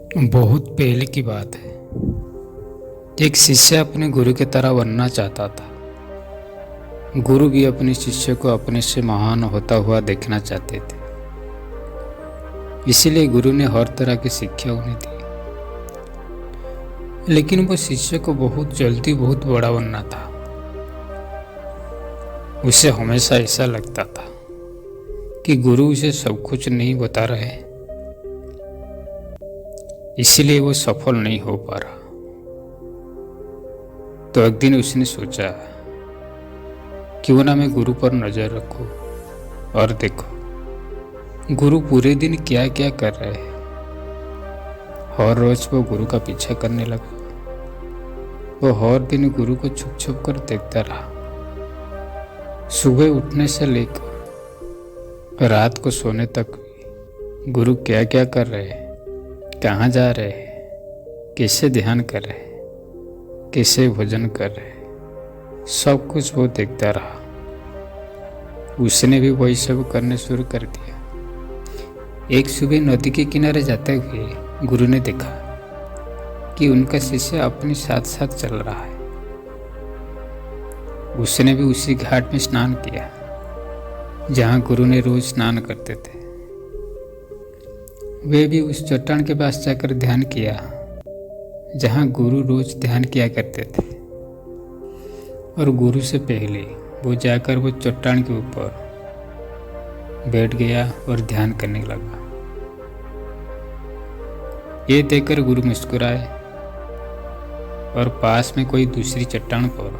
बहुत पहले की बात है। एक शिष्य अपने गुरु की तरह बनना चाहता था। गुरु भी अपने शिष्य को अपने से महान होता हुआ देखना चाहते थे। इसीलिए गुरु ने हर तरह की शिक्षा उन्हें दी। लेकिन वो शिष्य को बहुत जल्दी बहुत बड़ा बनना था। उसे हमेशा ऐसा लगता था कि गुरु उसे सब कुछ नहीं बता रहे, इसीलिए वो सफल नहीं हो पा रहा। तो एक दिन उसने सोचा, क्यों ना मैं गुरु पर नजर रखूं और देखो गुरु पूरे दिन क्या क्या कर रहे हैं। हर रोज वो गुरु का पीछा करने लगा। वो हर दिन गुरु को छुप छुप कर देखता रहा। सुबह उठने से लेकर रात को सोने तक भी गुरु क्या क्या कर रहे हैं, कहाँ जा रहे हैं, कैसे ध्यान कर रहे हैं, कैसे भोजन कर रहे हैं, सब कुछ वो देखता रहा। उसने भी वही सब करने शुरू कर दिया। एक सुबह नदी के किनारे जाते हुए गुरु ने देखा कि उनका शिष्य अपने साथ साथ चल रहा है। उसने भी उसी घाट में स्नान किया जहाँ गुरु ने रोज स्नान करते थे। वे भी उस चट्टान के पास जाकर ध्यान किया जहाँ गुरु रोज ध्यान किया करते थे। और गुरु से पहले वो जाकर वो चट्टान के ऊपर बैठ गया और ध्यान करने लगा। ये देखकर गुरु मुस्कुराए और पास में कोई दूसरी चट्टान पर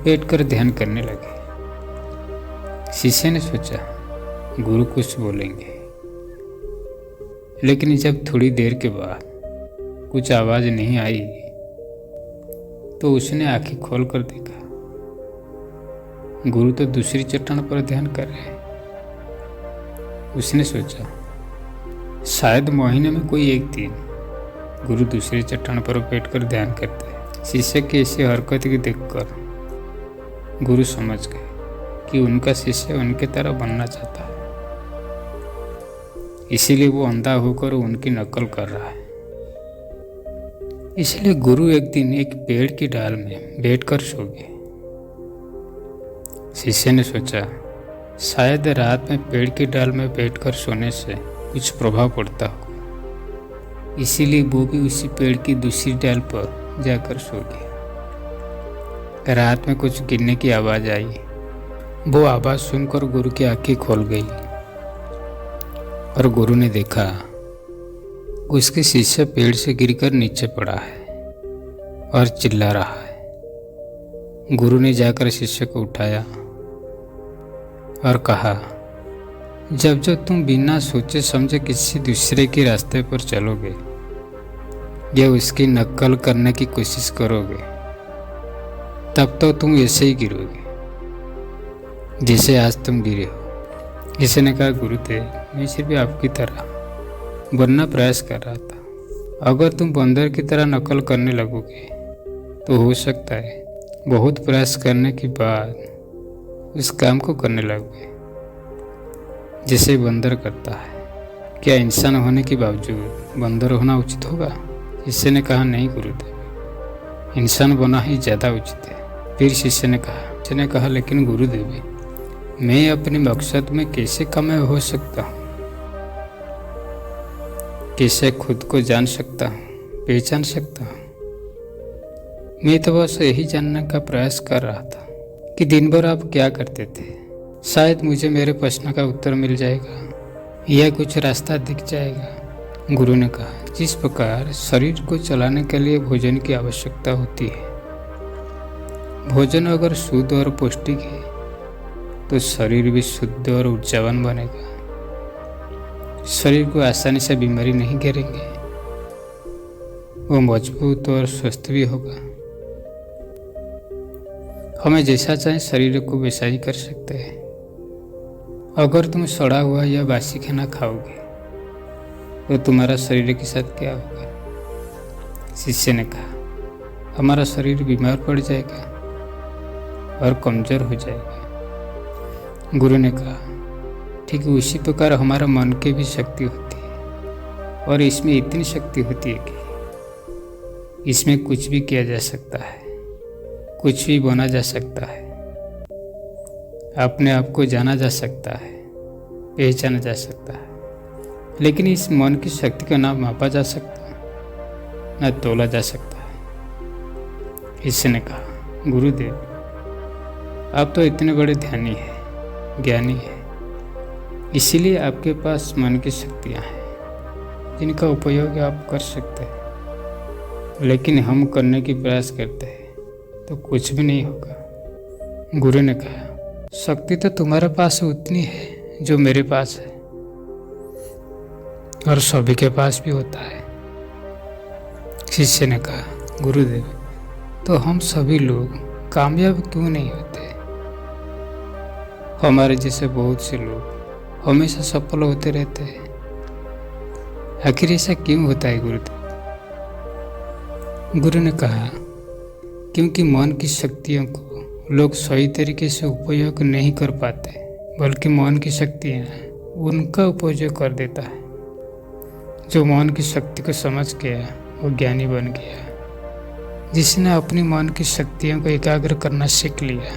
बैठकर ध्यान करने लगे। शिष्य ने सोचा गुरु कुछ बोलेंगे, लेकिन जब थोड़ी देर के बाद कुछ आवाज नहीं आई तो उसने आंखें खोल कर देखा, गुरु तो दूसरी चट्टान पर ध्यान कर रहे हैं। उसने सोचा शायद महीने में कोई एक दिन गुरु दूसरी चट्टान पर बैठकर ध्यान करते हैं। शिष्य की ऐसी हरकत की देखकर गुरु समझ गए कि उनका शिष्य उनके तरह बनना चाहता है, इसीलिए वो अंधा होकर उनकी नकल कर रहा है। इसलिए गुरु एक दिन एक पेड़ की डाल में बैठकर सो गए। शिष्य ने सोचा शायद रात में पेड़ की डाल में बैठकर सोने से कुछ प्रभाव पड़ता हो, इसीलिए वो भी उसी पेड़ की दूसरी डाल पर जाकर सो गया। रात में कुछ गिरने की आवाज आई। वो आवाज सुनकर गुरु की आंखें खोल गई और गुरु ने देखा उसके शिष्य पेड़ से गिरकर नीचे पड़ा है और चिल्ला रहा है। गुरु ने जाकर शिष्य को उठाया और कहा, जब तुम बिना सोचे समझे किसी दूसरे के रास्ते पर चलोगे या उसकी नकल करने की कोशिश करोगे, तब तो तुम ऐसे ही गिरोगे जैसे आज तुम गिरे हो। किसी ने कहा, गुरुदेव मैं सिर्फ आपकी तरह बनना प्रयास कर रहा था। अगर तुम बंदर की तरह नकल करने लगोगे तो हो सकता है बहुत प्रयास करने के बाद उस काम को करने लगोगे जैसे बंदर करता है। क्या इंसान होने के बावजूद बंदर होना उचित होगा? शिष्य ने कहा, नहीं गुरुदेव, इंसान बना ही ज़्यादा उचित है। फिर शिष्य ने कहा, लेकिन गुरुदेव मैं अपने मकसद में कैसे कामयाब हो सकता हूँ? कैसे खुद को जान सकता हूँ, पहचान सकता हूँ? मैं तो बस यही जानने का प्रयास कर रहा था कि दिन भर आप क्या करते थे। शायद मुझे मेरे प्रश्न का उत्तर मिल जाएगा या कुछ रास्ता दिख जाएगा। गुरु ने कहा, जिस प्रकार शरीर को चलाने के लिए भोजन की आवश्यकता होती है, भोजन अगर शुद्ध और पौष्टिक है तो शरीर भी शुद्ध और ऊर्जावान बनेगा। शरीर को आसानी से बीमारी नहीं घेरेंगे, वो मजबूत और स्वस्थ भी होगा। हमें जैसा चाहे शरीर को वैसा ही कर सकते हैं। अगर तुम सड़ा हुआ या बासी खाना खाओगे तो तुम्हारा शरीर के साथ क्या होगा? शिष्य ने कहा, हमारा शरीर बीमार पड़ जाएगा और कमजोर हो जाएगा। गुरु ने कहा, ठीक उसी प्रकार हमारा मन की भी शक्ति होती है। और इसमें इतनी शक्ति होती है कि इसमें कुछ भी किया जा सकता है, कुछ भी बना जा सकता है, अपने आप को जाना जा सकता है, पहचाना जा सकता है। लेकिन इस मन की शक्ति का ना मापा जा सकता, ना तोला जा सकता है। इसने कहा, गुरुदेव आप तो इतने बड़े ध्यानी हैं, ज्ञानी हैं, इसीलिए आपके पास मन की शक्तियाँ हैं जिनका उपयोग आप कर सकते हैं। लेकिन हम करने की प्रयास करते हैं तो कुछ भी नहीं होगा। गुरु ने कहा, शक्ति तो तुम्हारे पास उतनी है जो मेरे पास है, और सभी के पास भी होता है। शिष्य ने कहा, गुरुदेव तो हम सभी लोग कामयाब क्यों नहीं होते? हमारे जैसे बहुत से लोग हमेशा सफल होते रहते हैं। आखिर ऐसा क्यों होता है गुरुदेव? गुरु ने कहा, क्योंकि मन की शक्तियों को लोग सही तरीके से उपयोग नहीं कर पाते, बल्कि मन की शक्तियाँ उनका उपयोग कर देता है। जो मन की शक्ति को समझ गया वो ज्ञानी बन गया। जिसने अपनी मन की शक्तियों को एकाग्र करना सीख लिया,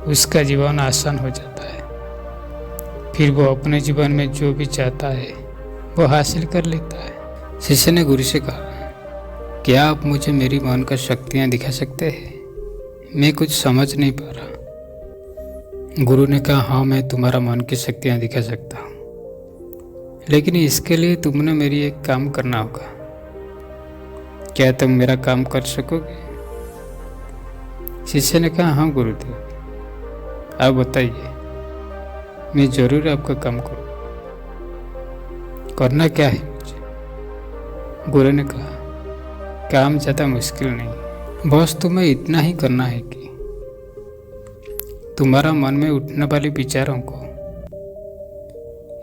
उसका जीवन आसान हो जाता है। फिर वो अपने जीवन में जो भी चाहता है वो हासिल कर लेता है। शिष्य ने गुरु से कहा, क्या आप मुझे मेरी मन का शक्तियाँ दिखा सकते हैं? मैं कुछ समझ नहीं पा रहा। गुरु ने कहा, हाँ मैं तुम्हारा मन की शक्तियाँ दिखा सकता हूँ, लेकिन इसके लिए तुमने मेरी एक काम करना होगा। क्या तुम मेरा काम कर सकोगे? शिष्य ने कहा, हाँ गुरुदेव आप बताइए, मैं जरूर आपका काम करूँ। करना क्या है मुझे? गुरु ने कहा, काम ज़्यादा मुश्किल नहीं, बस तुम्हें इतना ही करना है कि तुम्हारा मन में उठने वाले विचारों को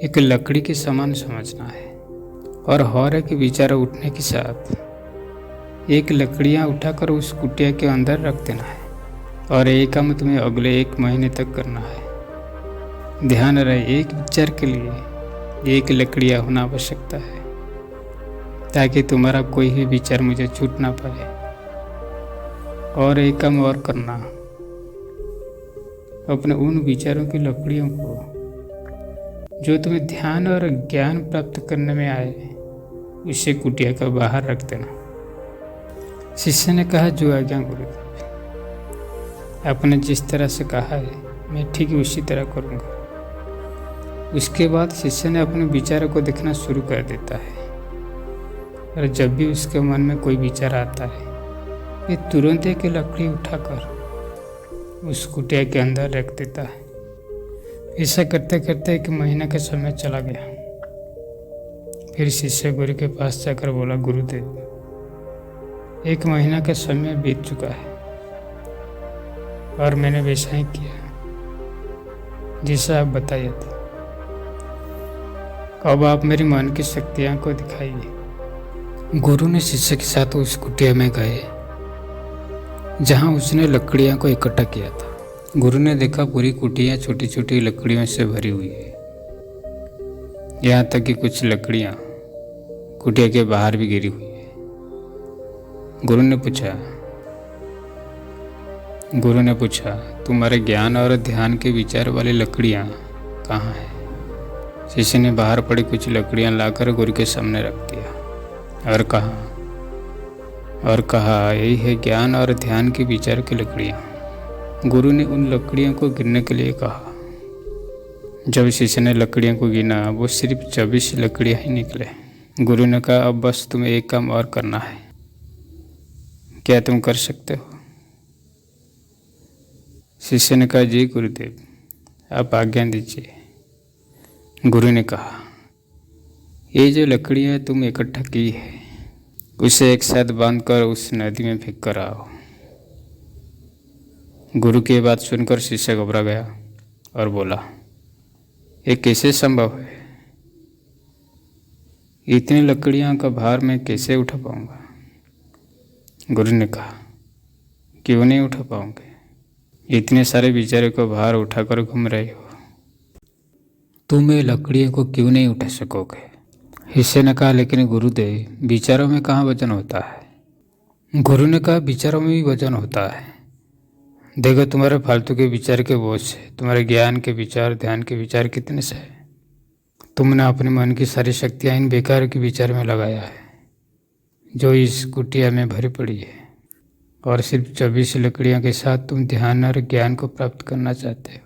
एक लकड़ी के समान समझना है, और हर एक विचार उठने के साथ एक लकड़ियाँ उठाकर उस कुटिया के अंदर रख देना है, और ये काम तुम्हें अगले 1 महीने तक करना है। ध्यान रहे, एक विचार के लिए 1 लकड़ियाँ होना आवश्यकता है, ताकि तुम्हारा कोई भी विचार मुझे छूट ना पाए। और एक काम और करना, अपने उन विचारों की लकड़ियों को जो तुम्हें ध्यान और ज्ञान प्राप्त करने में आए, उसे कुटिया का बाहर रख देना। शिष्य ने कहा, जो आज्ञा गुरुदेव, आपने जिस तरह से कहा है मैं ठीक उसी तरह करूँगा। उसके बाद शिष्य ने अपने विचारों को देखना शुरू कर देता है, और जब भी उसके मन में कोई विचार आता है वे तुरंत एक लकड़ी उठाकर उस कुटिया के अंदर रख देता है। ऐसा करते करते 1 महीना का समय चला गया। फिर शिष्य गुरु के पास जाकर बोला, गुरुदेव 1 महीना का समय बीत चुका है और मैंने वैसा ही किया जैसा आप बताए थे। अब आप मेरी मन की शक्तियाँ को दिखाइए। गुरु ने शिष्य के साथ उस कुटिया में गए जहाँ उसने लकड़ियाँ को इकट्ठा किया था। गुरु ने देखा पूरी कुटिया छोटी छोटी लकड़ियों से भरी हुई है, यहाँ तक कि कुछ लकड़ियाँ कुटिया के बाहर भी गिरी हुई है। गुरु ने पूछा, तुम्हारे ज्ञान और ध्यान के विचार वाली लकड़ियाँ कहाँ हैं? शिष्य ने बाहर पड़ी कुछ लकड़ियाँ लाकर गुरु के सामने रख दिया और कहा यही है ज्ञान और ध्यान के विचार की लकड़ियाँ। गुरु ने उन लकड़ियों को गिनने के लिए कहा। जब शिष्य ने लकड़ियों को गिना वो सिर्फ 24 लकड़ियाँ ही निकले। गुरु ने कहा, अब बस तुम्हें एक काम और करना है, क्या तुम कर सकते हो? शिष्य ने कहा, जी गुरुदेव आप आज्ञा दीजिए। गुरु ने कहा, ये जो लकड़ियाँ तुम इकट्ठा की है उसे एक साथ बांधकर उस नदी में फेंक कर आओ। गुरु की बात सुनकर शिष्य घबरा गया और बोला, ये कैसे संभव है? इतनी लकड़ियाँ का भार मैं कैसे उठा पाऊंगा? गुरु ने कहा, क्यों नहीं उठा पाओगे? इतने सारे विचारों को भार उठाकर घूम रहे हो, तुम ये लकड़ियों को क्यों नहीं उठा सकोगे? शिष्य ने कहा, लेकिन गुरुदेव, विचारों में कहाँ वजन होता है? गुरु ने कहा, विचारों में भी वजन होता है। देखो, तुम्हारे फालतू के विचार के बोझ से तुम्हारे ज्ञान के विचार, ध्यान के विचार कितने से है। तुमने अपने मन की सारी शक्तियाँ इन बेकार के विचार में लगाया है जो इस कुटिया में भरी पड़ी है, और सिर्फ 24 लकड़ियों के साथ तुम ध्यान और ज्ञान को प्राप्त करना चाहते हो।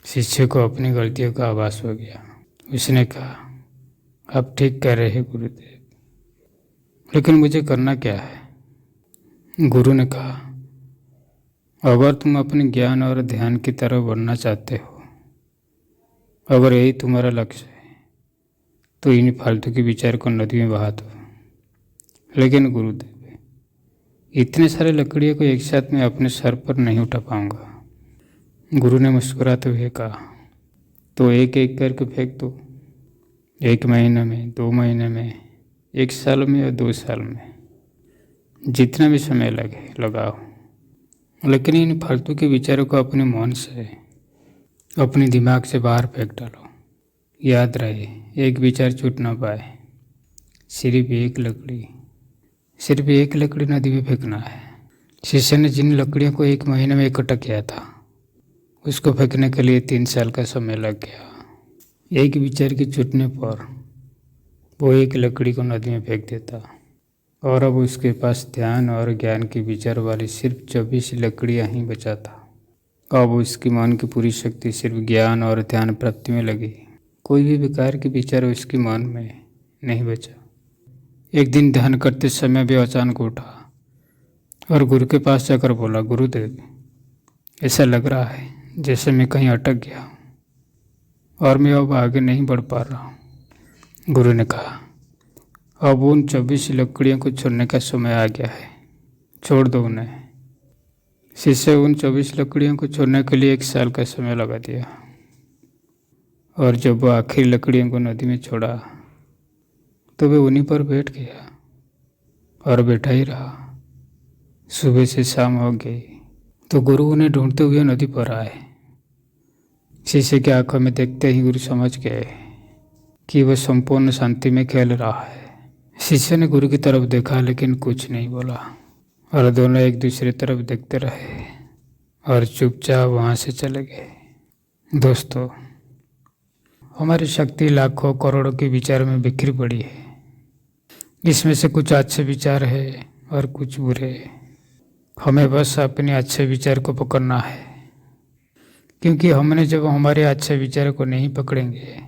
शिष्य को अपनी गलतियों का आभास हो गया। उसने कहा, आप ठीक कह रहे हैं गुरुदेव, लेकिन मुझे करना क्या है? गुरु ने कहा, अगर तुम अपने ज्ञान और ध्यान की तरफ बढ़ना चाहते हो, अगर यही तुम्हारा लक्ष्य है, तो इन फालतू के विचार को नदी में बहा दो। लेकिन गुरुदेव, इतने सारे लकड़ियों को एक साथ मैं अपने सर पर नहीं उठा पाऊंगा। गुरु ने मुस्कुराते हुए कहा, तो एक एक करके फेंक दो। 1 महीने में, 2 महीने में, 1 साल में या 2 साल में, जितना भी समय लगे लगाओ, लेकिन इन फालतू के विचारों को अपने मन से, अपने दिमाग से बाहर फेंक डालो। याद रहे, एक विचार छूट ना पाए। सिर्फ एक लकड़ी नदी में फेंकना है। शिष्य ने जिन लकड़ियों को 1 महीने में इकट्ठा किया था, उसको फेंकने के लिए 3 साल का समय लग गया। एक विचार के छूटने पर वो एक लकड़ी को नदी में फेंक देता, और अब उसके पास ध्यान और ज्ञान के विचार वाली सिर्फ 24 लकड़ियाँ ही बचा था। अब उसकी मन की पूरी शक्ति सिर्फ ज्ञान और ध्यान प्राप्ति में लगी। कोई भी बेकार के विचार उसके मन में नहीं बचा। एक दिन ध्यान करते समय भी अचानक उठा और गुरु के पास जाकर बोला, गुरुदेव, ऐसा लग रहा है जैसे मैं कहीं अटक गया हूँ और मैं अब आगे नहीं बढ़ पा रहा हूँ। गुरु ने कहा, अब उन 24 लकड़ियों को छोड़ने का समय आ गया है, छोड़ दो उन्हें। शिष्य उन 24 लकड़ियों को छोड़ने के लिए 1 साल का समय लगा दिया, और जब वो आखिरी लकड़ियों को नदी में छोड़ा तो वे उन्हीं पर बैठ गया और बैठा ही रहा। सुबह से शाम हो गई तो गुरु उन्हें ढूंढते हुए नदी पर आए। शिष्य की आंखों में देखते ही गुरु समझ गए कि वह संपूर्ण शांति में खेल रहा है। शिष्य ने गुरु की तरफ देखा लेकिन कुछ नहीं बोला, और दोनों एक दूसरे तरफ देखते रहे और चुपचाप वहाँ से चले गए। दोस्तों, हमारी शक्ति लाखों करोड़ों के विचार में बिखरी पड़ी है। इसमें से कुछ अच्छे विचार है और कुछ बुरे। हमें बस अपने अच्छे विचार को पकड़ना है, क्योंकि हमने जब हमारे अच्छे विचार को नहीं पकड़ेंगे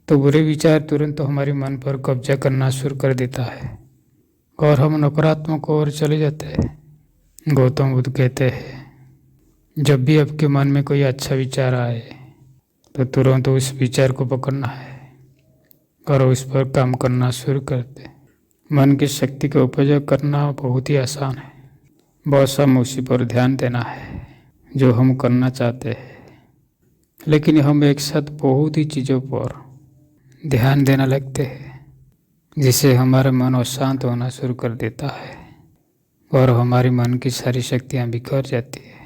तो बुरे विचार तुरंत हमारे मन पर कब्जा करना शुरू कर देता है और हम नकारात्मक ओर चले जाते हैं। गौतम बुद्ध कहते हैं, जब भी आपके मन में कोई अच्छा विचार आए तो तुरंत उस विचार को पकड़ना है और उस पर काम करना शुरू कर दे। मन की शक्ति का उपयोग करना बहुत ही आसान है, बस हम उसी पर ध्यान देना है जो हम करना चाहते हैं। लेकिन हम एक साथ बहुत ही चीज़ों पर ध्यान देना लगते हैं, जिससे हमारा मन अशांत होना शुरू कर देता है और हमारी मन की सारी शक्तियाँ बिखर जाती है।